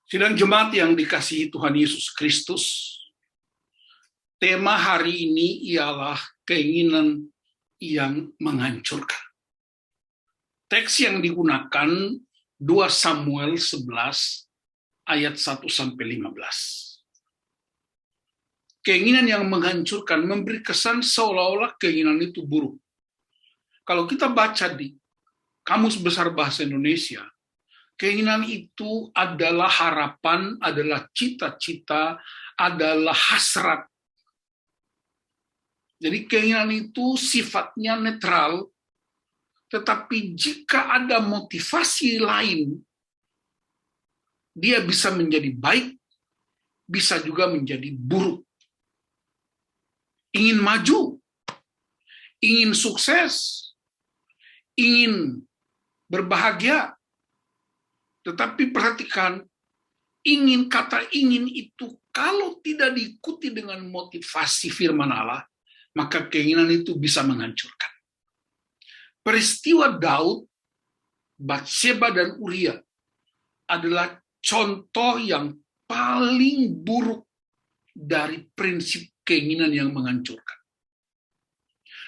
Sidang jemaat yang dikasihi Tuhan Yesus Kristus, tema hari ini ialah keinginan yang menghancurkan. Teks yang digunakan 2 Samuel 11 ayat 1-15. Keinginan yang menghancurkan memberi kesan seolah-olah keinginan itu buruk. Kalau kita baca di Kamus Besar Bahasa Indonesia, keinginan itu adalah harapan, adalah cita-cita, adalah hasrat. Jadi keinginan itu sifatnya netral, tetapi jika ada motivasi lain, dia bisa menjadi baik, bisa juga menjadi buruk. Ingin maju, ingin sukses, ingin berbahagia, tetapi perhatikan, kata ingin itu kalau tidak diikuti dengan motivasi firman Allah, maka keinginan itu bisa menghancurkan. Peristiwa Daud, Batseba, dan Uria adalah contoh yang paling buruk dari prinsip keinginan yang menghancurkan.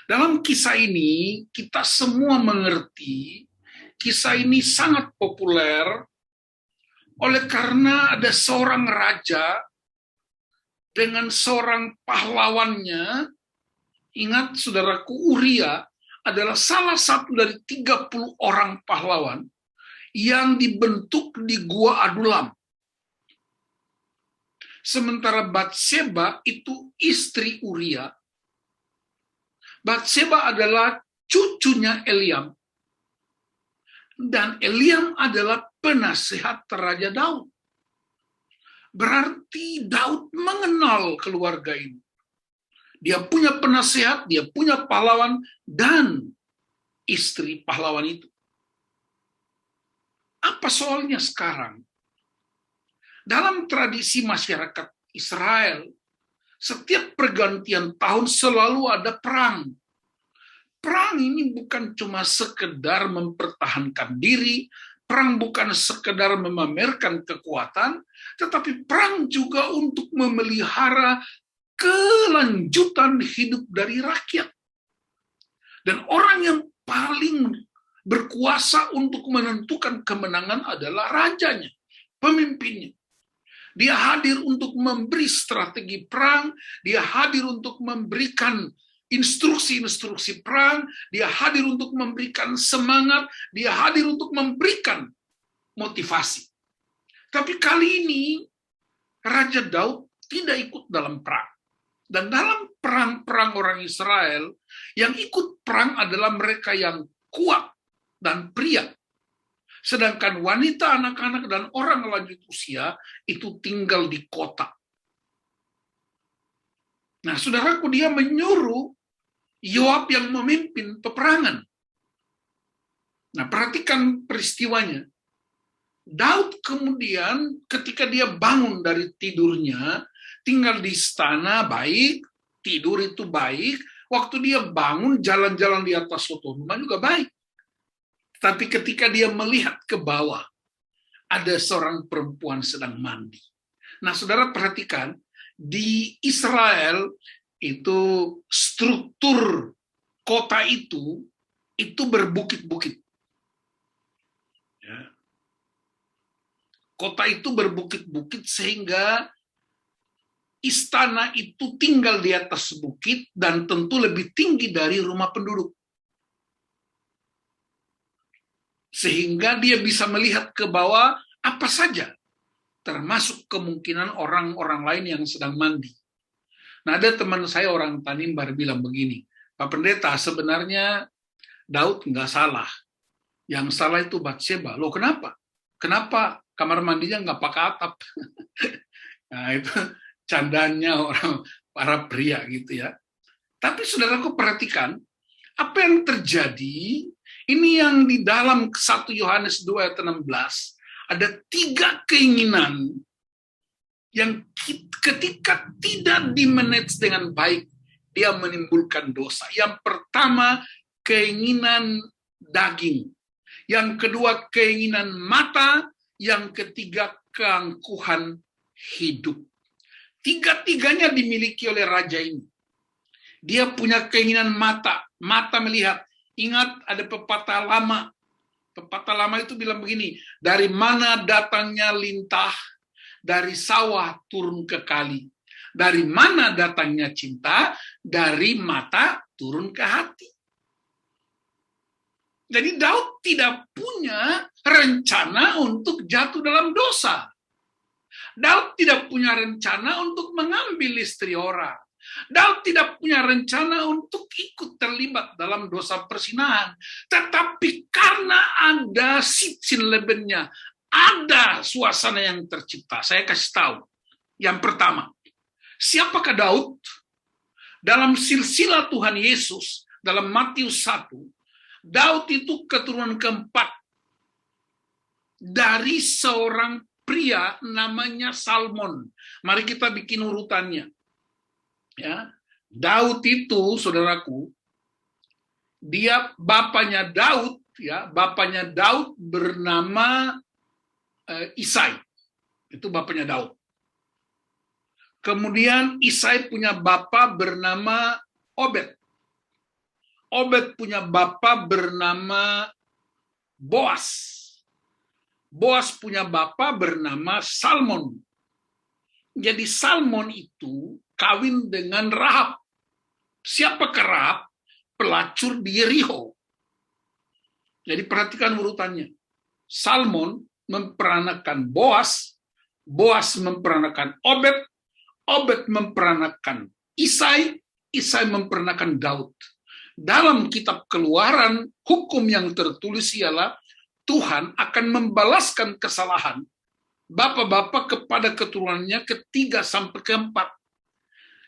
Dalam kisah ini, kita semua mengerti, kisah ini sangat populer oleh karena ada seorang raja dengan seorang pahlawannya. Ingat saudaraku, Uria adalah salah satu dari 30 orang pahlawan yang dibentuk di Gua Adulam. Sementara Batseba itu istri Uria. Batseba adalah cucunya Eliam. Dan Eliam adalah penasehat Raja Daud. Berarti Daud mengenal keluarga ini. Dia punya penasehat, dia punya pahlawan, dan istri pahlawan itu. Apa soalnya sekarang? Dalam tradisi masyarakat Israel, setiap pergantian tahun selalu ada perang. Perang ini bukan cuma sekedar mempertahankan diri, perang bukan sekedar memamerkan kekuatan, tetapi perang juga untuk memelihara kelanjutan hidup dari rakyat. Dan orang yang paling berkuasa untuk menentukan kemenangan adalah rajanya, pemimpinnya. Dia hadir untuk memberi strategi perang, dia hadir untuk memberikan instruksi-instruksi perang, dia hadir untuk memberikan semangat, dia hadir untuk memberikan motivasi. Tapi kali ini, Raja Daud tidak ikut dalam perang. Dan dalam perang-perang orang Israel, yang ikut perang adalah mereka yang kuat dan pria. Sedangkan wanita, anak-anak, dan orang lanjut usia itu tinggal di kota. Nah, saudaraku, dia menyuruh Yoab yang memimpin peperangan. Nah, perhatikan peristiwanya. Daud kemudian ketika dia bangun dari tidurnya, tinggal di istana baik, tidur itu baik, waktu dia bangun jalan-jalan di atas soto rumah juga baik. Tapi ketika dia melihat ke bawah, ada seorang perempuan sedang mandi. Nah, saudara perhatikan, di Israel itu struktur kota itu berbukit-bukit. Ya. Kota itu berbukit-bukit sehingga istana itu tinggal di atas bukit dan tentu lebih tinggi dari rumah penduduk. Sehingga dia bisa melihat ke bawah apa saja, termasuk kemungkinan orang-orang lain yang sedang mandi. Nah, ada teman saya orang Tanimbar bilang begini, Pak Pendeta, sebenarnya Daud nggak salah. Yang salah itu Batseba. Loh, kenapa? Kenapa kamar mandinya nggak pakai atap? Nah, itu candanya orang para pria gitu ya. Tapi saudaraku perhatikan, apa yang terjadi, ini yang di dalam 1 Yohanes 2 ayat 16, ada 3 keinginan yang ketika tidak dimanage dengan baik, dia menimbulkan dosa. Yang pertama, keinginan daging. Yang kedua, keinginan mata. yang ketiga keangkuhan hidup. Tiga-tiganya dimiliki oleh raja ini. Dia punya keinginan mata melihat. Ingat ada pepatah lama. Pepatah lama itu bilang begini, dari mana datangnya lintah, dari sawah turun ke kali. Dari mana datangnya cinta, dari mata turun ke hati. Jadi Daud tidak punya rencana untuk jatuh dalam dosa. Daud tidak punya rencana untuk mengambil istri orang. Daud tidak punya rencana untuk ikut terlibat dalam dosa persinahan. Tetapi karena ada sitsin lebennya, ada suasana yang tercipta. Saya kasih tahu. Yang pertama, siapakah Daud? Dalam silsilah Tuhan Yesus, dalam Matius 1, Daud itu keturunan keempat dari seorang pria namanya Salmon. Mari kita bikin urutannya. Ya, Daud itu, saudaraku, dia bapaknya Daud, bernama Isai. Itu bapaknya Daud. Kemudian Isai punya bapak bernama Obed. Obed punya bapak bernama Boas. Boas punya bapak bernama Salmon. Jadi Salmon itu kawin dengan Rahab. Siapakah Rahab? Pelacur di Yeriho. Jadi perhatikan urutannya. Salmon memperanakan Boas, Boas memperanakan Obed, Obed memperanakan Isai, Isai memperanakan Daud. Dalam kitab Keluaran, hukum yang tertulis ialah Tuhan akan membalaskan kesalahan bapak-bapak kepada keturunannya ketiga sampai keempat.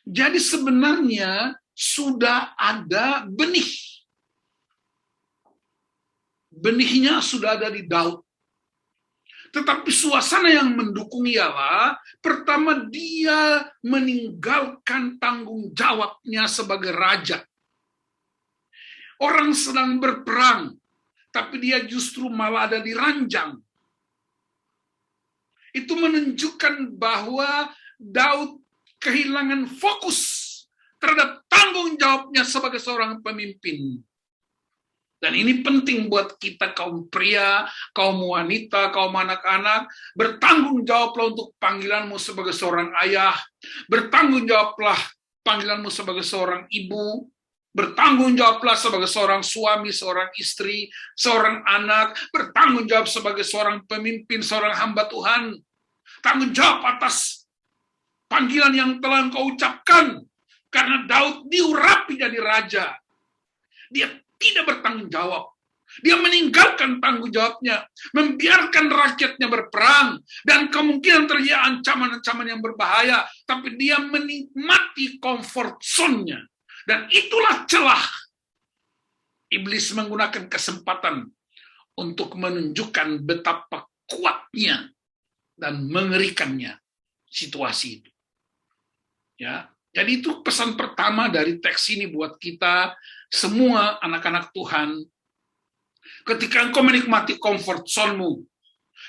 Jadi sebenarnya sudah ada benih. Benihnya sudah ada di Daud. Tetapi suasana yang mendukung ialah, pertama dia meninggalkan tanggung jawabnya sebagai raja. Orang sedang berperang, tapi dia justru malah ada di ranjang. Itu menunjukkan bahwa Daud kehilangan fokus terhadap tanggung jawabnya sebagai seorang pemimpin. Dan ini penting buat kita kaum pria, kaum wanita, kaum anak-anak. Bertanggung jawablah untuk panggilanmu sebagai seorang ayah. Bertanggung jawablah panggilanmu sebagai seorang ibu. Bertanggung jawablah sebagai seorang suami, seorang istri, seorang anak. Bertanggung jawab sebagai seorang pemimpin, seorang hamba Tuhan. Tanggung jawab atas panggilan yang telah engkau ucapkan. Karena Daud diurapi jadi raja. Dia tidak bertanggung jawab. Dia meninggalkan tanggung jawabnya, membiarkan rakyatnya berperang, dan kemungkinan terjadi ancaman-ancaman yang berbahaya, tapi dia menikmati comfort zone-nya. Dan itulah celah iblis menggunakan kesempatan untuk menunjukkan betapa kuatnya dan mengerikannya situasi itu. Ya, jadi itu pesan pertama dari teks ini buat kita semua anak-anak Tuhan. Ketika engkau menikmati comfort zone-mu,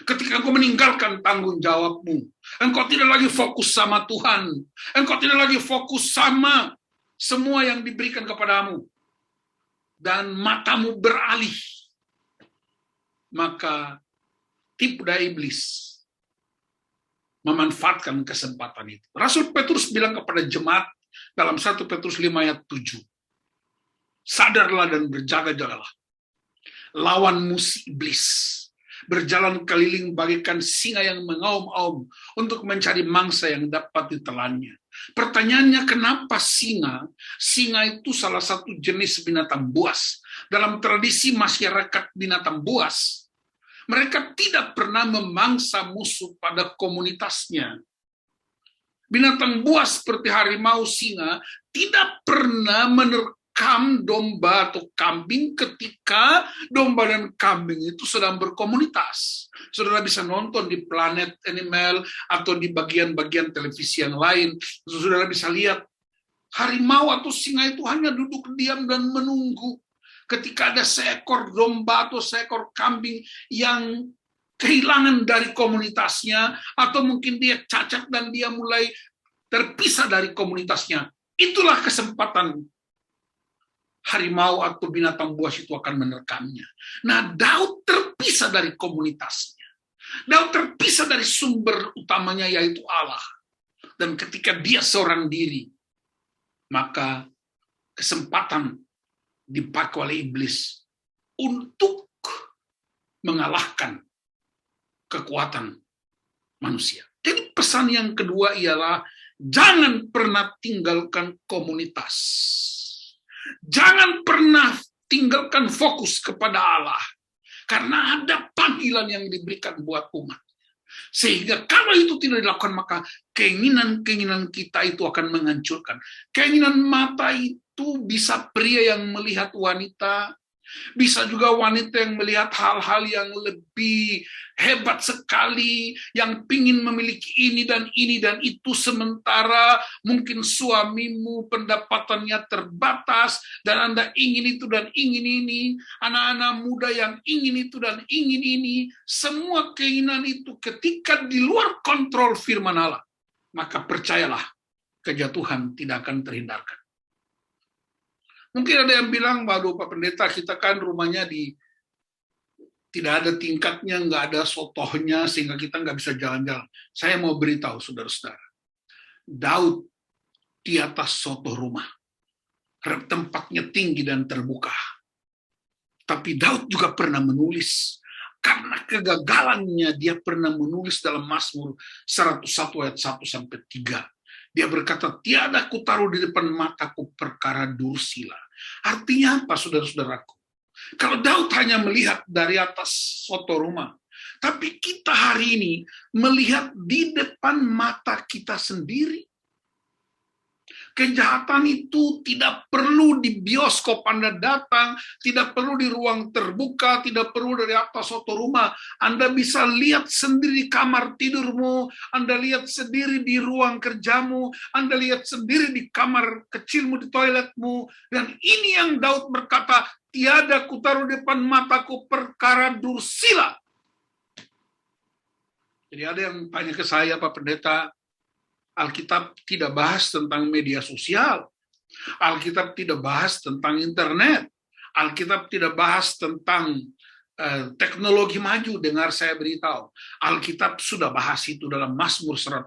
ketika engkau meninggalkan tanggung jawabmu, engkau tidak lagi fokus sama Tuhan, engkau tidak lagi fokus sama semua yang diberikan kepadamu, dan matamu beralih, maka tipu daya iblis memanfaatkan kesempatan itu. Rasul Petrus bilang kepada jemaat dalam 1 Petrus 5 ayat 7, sadarlah dan berjaga-jagalah. Lawan musuh iblis berjalan keliling bagaikan singa yang mengaum-aum untuk mencari mangsa yang dapat ditelannya. Pertanyaannya, kenapa singa? Singa itu salah satu jenis binatang buas. Dalam tradisi masyarakat binatang buas, mereka tidak pernah memangsa musuh pada komunitasnya. Binatang buas seperti harimau, singa tidak pernah menerkam domba atau kambing ketika domba dan kambing itu sedang berkomunitas. Saudara bisa nonton di Planet Animal atau di bagian-bagian televisi yang lain. Saudara bisa lihat harimau atau singa itu hanya duduk diam dan menunggu ketika ada seekor domba atau seekor kambing yang kehilangan dari komunitasnya, atau mungkin dia cacat dan dia mulai terpisah dari komunitasnya. Itulah kesempatan harimau atau binatang buas itu akan menerkamnya. Nah, Daud terpisah dari komunitasnya. Daud terpisah dari sumber utamanya, yaitu Allah. Dan ketika dia seorang diri, maka kesempatan dipakai oleh iblis untuk mengalahkan kekuatan manusia. Jadi pesan yang kedua ialah jangan pernah tinggalkan komunitas. Jangan pernah tinggalkan fokus kepada Allah. Karena ada panggilan yang diberikan buat umat. Sehingga kalau itu tidak dilakukan, maka keinginan-keinginan kita itu akan menghancurkan. Keinginan mata itu bisa pria yang melihat wanita, bisa juga wanita yang melihat hal-hal yang lebih hebat sekali, yang pingin memiliki ini dan itu, sementara mungkin suamimu pendapatannya terbatas, dan Anda ingin itu dan ingin ini, anak-anak muda yang ingin itu dan ingin ini, semua keinginan itu ketika di luar kontrol firman Allah, maka percayalah, kejatuhan tidak akan terhindarkan. Mungkin ada yang bilang, waduh Pak Pendeta, kita kan rumahnya tidak ada tingkatnya, nggak ada sotohnya, sehingga kita nggak bisa jalan-jalan. Saya mau beritahu saudara-saudara, Daud di atas sotoh rumah, tempatnya tinggi dan terbuka. Tapi Daud juga pernah menulis, karena kegagalannya dia pernah menulis dalam Mazmur 101 ayat 1-3. Dia berkata, tiada kutaruh di depan mataku perkara dursila. Artinya apa, saudara-saudaraku? Kalau Daud hanya melihat dari atas soto rumah, tapi kita hari ini melihat di depan mata kita sendiri. Kejahatan itu tidak perlu di bioskop Anda datang, tidak perlu di ruang terbuka, tidak perlu dari atas soto rumah. Anda bisa lihat sendiri di kamar tidurmu, Anda lihat sendiri di ruang kerjamu, Anda lihat sendiri di kamar kecilmu, di toiletmu. Dan ini yang Daud berkata, tiada kutaruh depan mataku perkara dursila. Jadi ada yang tanya ke saya, Pak Pendeta, Alkitab tidak bahas tentang media sosial. Alkitab tidak bahas tentang internet. Alkitab tidak bahas tentang teknologi maju. Dengar saya beritahu, Alkitab sudah bahas itu dalam Mazmur 101.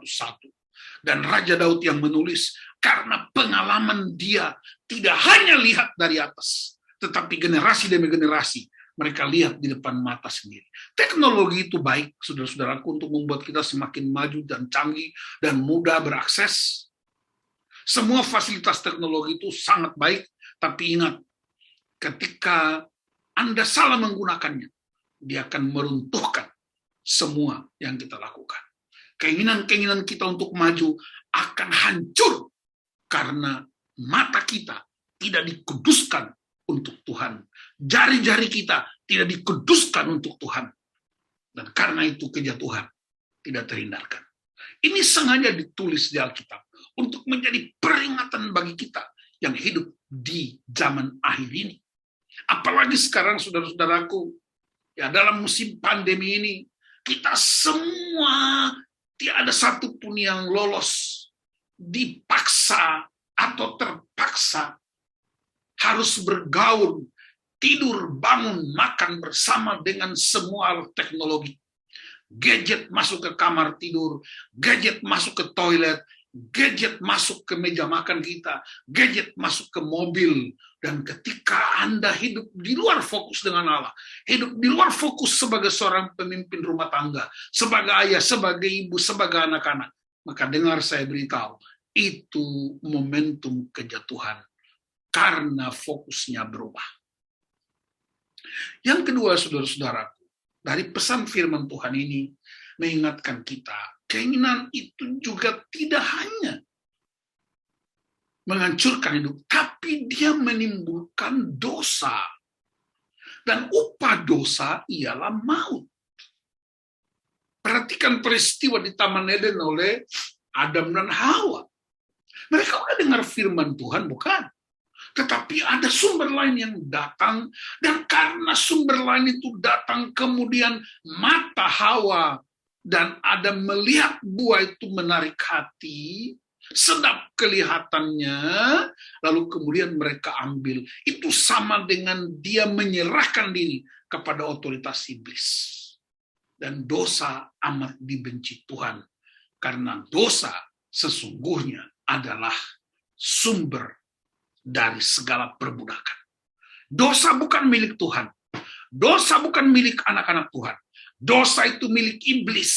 Dan Raja Daud yang menulis, karena pengalaman dia tidak hanya lihat dari atas, tetapi generasi demi generasi mereka lihat di depan mata sendiri. Teknologi itu baik, saudara-saudaraku, untuk membuat kita semakin maju dan canggih dan mudah berakses. Semua fasilitas teknologi itu sangat baik, tapi ingat, ketika Anda salah menggunakannya, dia akan meruntuhkan semua yang kita lakukan. Keinginan-keinginan kita untuk maju akan hancur karena mata kita tidak dikuduskan untuk Tuhan. Jari-jari kita tidak dikuduskan untuk Tuhan. Dan karena itu kejatuhan tidak terhindarkan. Ini sengaja ditulis di Alkitab untuk menjadi peringatan bagi kita yang hidup di zaman akhir ini. Apalagi sekarang, saudara-saudaraku, ya, dalam musim pandemi ini, kita semua tidak ada satupun yang lolos, dipaksa atau terpaksa harus bergaul, tidur, bangun, makan bersama dengan semua alat teknologi. Gadget masuk ke kamar tidur, gadget masuk ke toilet, gadget masuk ke meja makan kita, gadget masuk ke mobil. Dan ketika Anda hidup di luar fokus dengan Allah, hidup di luar fokus sebagai seorang pemimpin rumah tangga, sebagai ayah, sebagai ibu, sebagai anak-anak, maka dengar saya beritahu, itu momentum kejatuhan. Karena fokusnya berubah. Yang kedua, saudara-saudaraku, dari pesan firman Tuhan ini mengingatkan kita, keinginan itu juga tidak hanya menghancurkan hidup, tapi dia menimbulkan dosa. Dan upah dosa ialah maut. Perhatikan peristiwa di Taman Eden oleh Adam dan Hawa. Mereka udah dengar firman Tuhan, bukan? Tetapi ada sumber lain yang datang, dan karena sumber lain itu datang, kemudian mata Hawa dan Adam melihat buah itu menarik hati, sedap kelihatannya, lalu kemudian mereka ambil. Itu sama dengan dia menyerahkan diri kepada otoritas iblis. Dan dosa amat dibenci Tuhan, karena dosa sesungguhnya adalah sumber dari segala perbudakan. Dosa bukan milik Tuhan. Dosa bukan milik anak-anak Tuhan. Dosa itu milik iblis.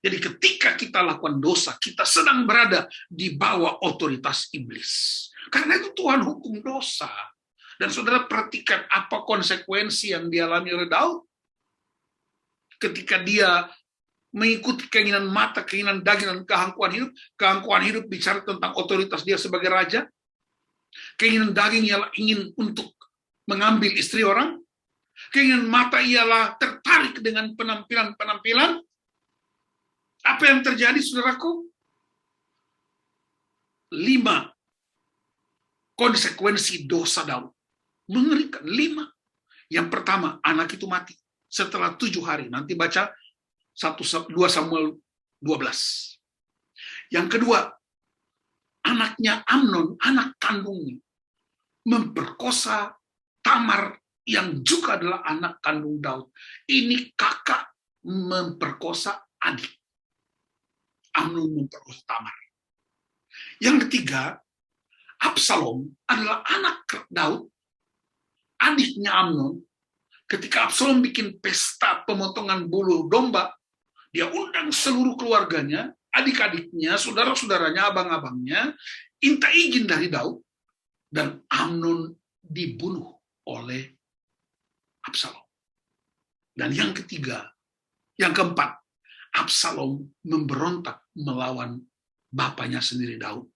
Jadi ketika kita lakukan dosa, kita sedang berada di bawah otoritas iblis. Karena itu Tuhan hukum dosa. Dan saudara perhatikan apa konsekuensi yang dialami oleh Daud. Ketika dia mengikuti keinginan mata, keinginan daging, dan keangkuhan hidup. Keangkuhan hidup bicara tentang otoritas dia sebagai raja. Keinginan daging ialah ingin untuk mengambil istri orang. Keinginan mata ialah tertarik dengan penampilan-penampilan. Apa yang terjadi, saudaraku? 5 konsekuensi dosa Daud. Mengerikan, 5. Yang pertama, anak itu mati setelah 7 hari. Nanti baca 2 Samuel 12. Yang kedua, anaknya Amnon, anak kandungnya, memperkosa Tamar yang juga adalah anak kandung Daud. Ini kakak memperkosa adik. Amnon memperkosa Tamar. Yang ketiga, Absalom adalah anak Daud, adiknya Amnon. Ketika Absalom bikin pesta pemotongan bulu domba, dia undang seluruh keluarganya, adik-adiknya, saudara-saudaranya, abang-abangnya, minta izin dari Daud, dan Amnon dibunuh oleh Absalom. Dan yang ketiga, yang keempat, Absalom memberontak melawan bapaknya sendiri Daud.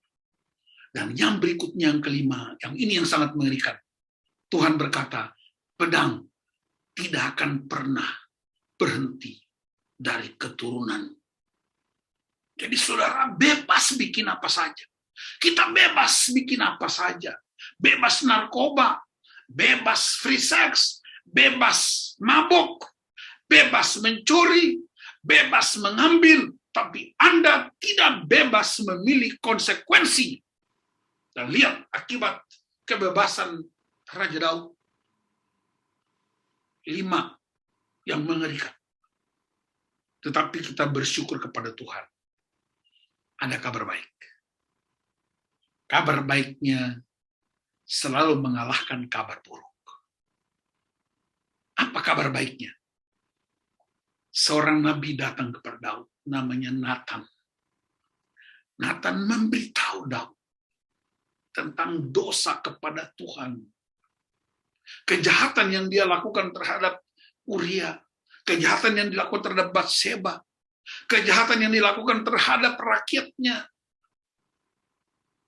Dan yang berikutnya, yang kelima, yang ini yang sangat mengerikan. Tuhan berkata, pedang tidak akan pernah berhenti dari keturunan. Jadi saudara bebas bikin apa saja. Kita bebas bikin apa saja. Bebas narkoba, bebas free sex, bebas mabuk, bebas mencuri, bebas mengambil, tapi Anda tidak bebas memilih konsekuensi. Dan lihat akibat kebebasan Raja Daud. 5 yang mengerikan. Tetapi kita bersyukur kepada Tuhan. Ada kabar baik. Kabar baiknya selalu mengalahkan kabar buruk. Apa kabar baiknya? Seorang nabi datang kepada Daud, namanya Nathan. Nathan memberitahu Daud tentang dosa kepada Tuhan. Kejahatan yang dia lakukan terhadap Uria, kejahatan yang dilakukan terhadap Batseba, kejahatan yang dilakukan terhadap rakyatnya.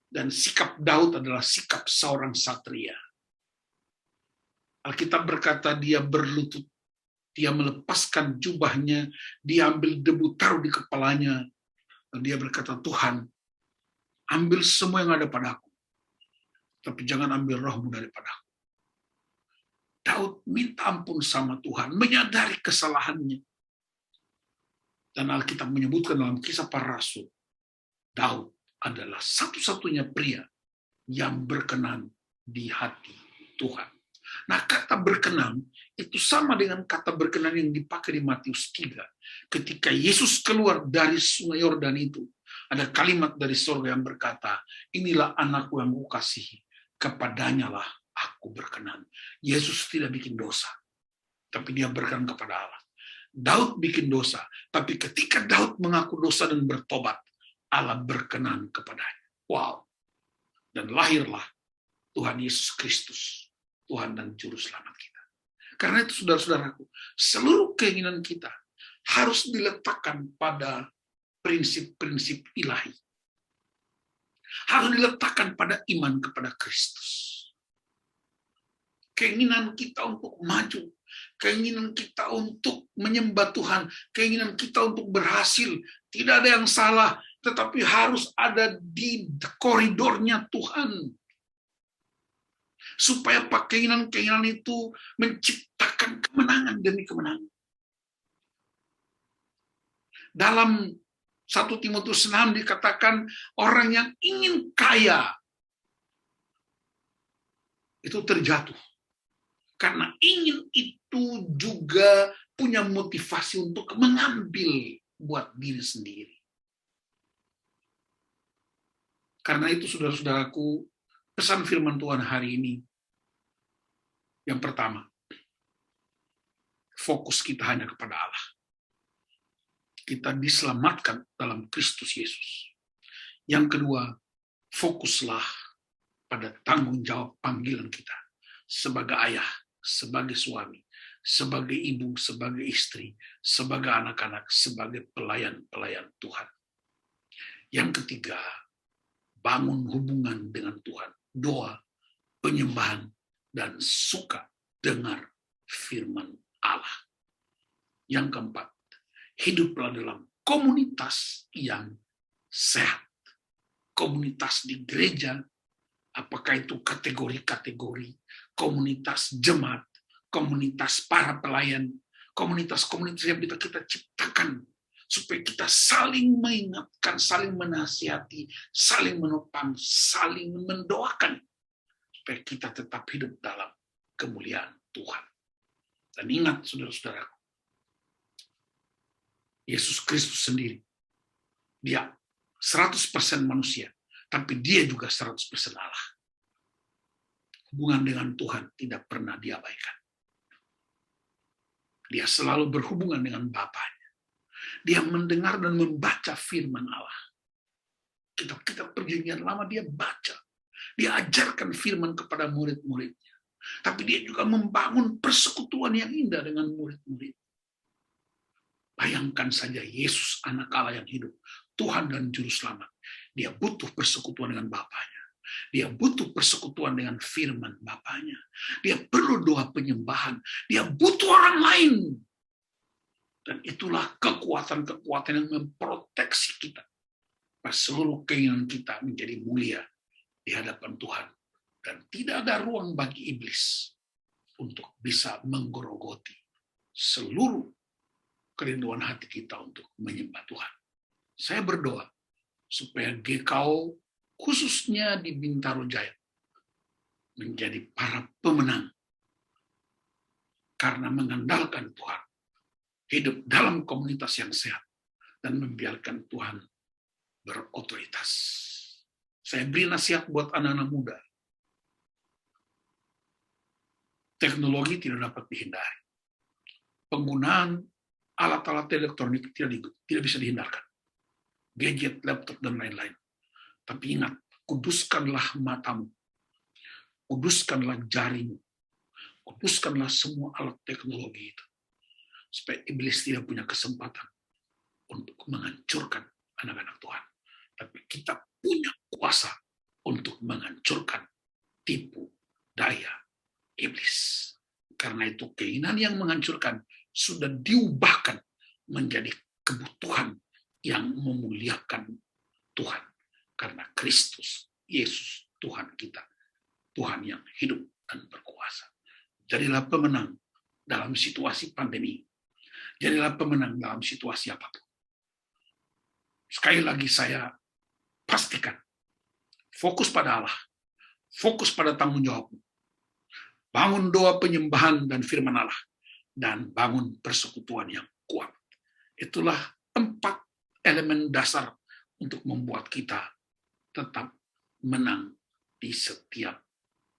Dan sikap Daud adalah sikap seorang satria. Alkitab berkata dia berlutut, dia melepaskan jubahnya, dia ambil debu taruh di kepalanya, dan dia berkata, Tuhan, ambil semua yang ada padaku, tapi jangan ambil rohmu daripadaku. Daud minta ampun sama Tuhan, menyadari kesalahannya. Dan Alkitab menyebutkan dalam Kisah Para Rasul, Daud adalah satu-satunya pria yang berkenan di hati Tuhan. Nah, kata berkenan itu sama dengan kata berkenan yang dipakai di Matius 3. Ketika Yesus keluar dari sungai Yordan itu, ada kalimat dari surga yang berkata, inilah anakku yang kukasihi, kepadanya lah aku berkenan. Yesus tidak bikin dosa, tapi dia berkenan kepada Allah. Daud bikin dosa, tapi ketika Daud mengaku dosa dan bertobat, Allah berkenan kepadanya. Wow. Dan lahirlah Tuhan Yesus Kristus, Tuhan dan Juru Selamat kita. Karena itu saudara-saudaraku, seluruh keinginan kita harus diletakkan pada prinsip-prinsip ilahi. Harus diletakkan pada iman kepada Kristus. Keinginan kita untuk maju, keinginan kita untuk menyembah Tuhan, keinginan kita untuk berhasil, tidak ada yang salah, tetapi harus ada di koridornya Tuhan. supaya keinginan-keinginan itu menciptakan kemenangan demi kemenangan. Dalam 1 Timotius 6 dikatakan orang yang ingin kaya itu terjatuh. Karena ingin itu juga punya motivasi untuk mengambil buat diri sendiri. Karena itu saudara-saudaraku, pesan firman Tuhan hari ini, yang pertama, fokus kita hanya kepada Allah. Kita diselamatkan dalam Kristus Yesus. Yang kedua, fokuslah pada tanggung jawab panggilan kita sebagai ayah, sebagai suami, sebagai ibu, sebagai istri, sebagai anak-anak, sebagai pelayan-pelayan Tuhan. Yang ketiga, bangun hubungan dengan Tuhan, doa, penyembahan, dan suka dengar firman Allah. Yang keempat, hiduplah dalam komunitas yang sehat. Komunitas di gereja, apakah itu kategori-kategori, komunitas jemaat, komunitas para pelayan, komunitas-komunitas yang kita ciptakan, supaya kita saling mengingatkan, saling menasihati, saling menopang, saling mendoakan, supaya kita tetap hidup dalam kemuliaan Tuhan. Dan ingat, saudara-saudara, Yesus Kristus sendiri, dia 100% manusia, tapi dia juga 100% Allah. Hubungan dengan Tuhan tidak pernah diabaikan. Dia selalu berhubungan dengan Bapanya. Dia mendengar dan membaca firman Allah. Kitab-kitab perjanjian lama dia baca. Dia ajarkan firman kepada murid-muridnya. Tapi dia juga membangun persekutuan yang indah dengan murid-murid. Bayangkan saja Yesus, anak Allah yang hidup, Tuhan dan Juru Selamat. Dia butuh persekutuan dengan Bapanya. Dia butuh persekutuan dengan firman Bapanya. Dia perlu doa penyembahan. Dia butuh orang lain. Dan itulah kekuatan-kekuatan yang memproteksi kita. Seluruh keinginan kita menjadi mulia di hadapan Tuhan. Dan tidak ada ruang bagi iblis untuk bisa menggerogoti seluruh kerinduan hati kita untuk menyembah Tuhan. Saya berdoa supaya GKO khususnya di Bintaro Jaya menjadi para pemenang karena mengandalkan Tuhan, hidup dalam komunitas yang sehat, dan membiarkan Tuhan berotoritas. Saya beri nasihat buat anak-anak muda. Teknologi tidak dapat dihindari. Penggunaan alat-alat elektronik tidak bisa dihindarkan. Gadget, laptop, dan lain-lain. Tapi ingat, kuduskanlah matamu. Kuduskanlah jarimu. Kuduskanlah semua alat teknologi itu. Supaya iblis tidak punya kesempatan untuk menghancurkan anak-anak Tuhan. Tapi kita punya kuasa untuk menghancurkan tipu daya iblis. Karena itu keinginan yang menghancurkan sudah diubahkan menjadi kebutuhan yang memuliakan Tuhan. Karena Kristus, Yesus, Tuhan kita. Tuhan yang hidup dan berkuasa. Jadilah pemenang dalam situasi pandemi. Jadilah pemenang dalam situasi apapun. Sekali lagi saya pastikan, fokus pada Allah. Fokus pada tanggung jawabmu. Bangun doa penyembahan dan firman Allah. Dan bangun persekutuan yang kuat. Itulah 4 elemen dasar untuk membuat kita tetap menang di setiap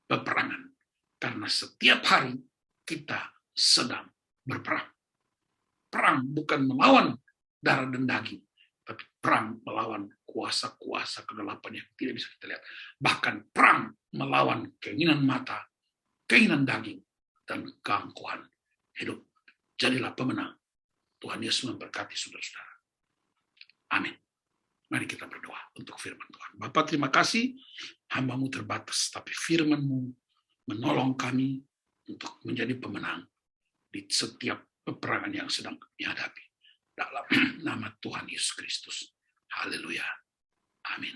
peperangan. Karena setiap hari kita sedang berperang. Perang bukan melawan darah dan daging, tapi perang melawan kuasa-kuasa kegelapan yang tidak bisa kita lihat. Bahkan perang melawan keinginan mata, keinginan daging, dan keangkuhan hidup. Jadilah pemenang. Tuhan Yesus memberkati saudara-saudara. Amin. Mari kita berdoa untuk firman Tuhan. Bapa, terima kasih, hamba-Mu terbatas, tapi firman-Mu menolong kami untuk menjadi pemenang di setiap peperangan yang sedang kami hadapi. Dalam nama Tuhan Yesus Kristus. Haleluya. Amin.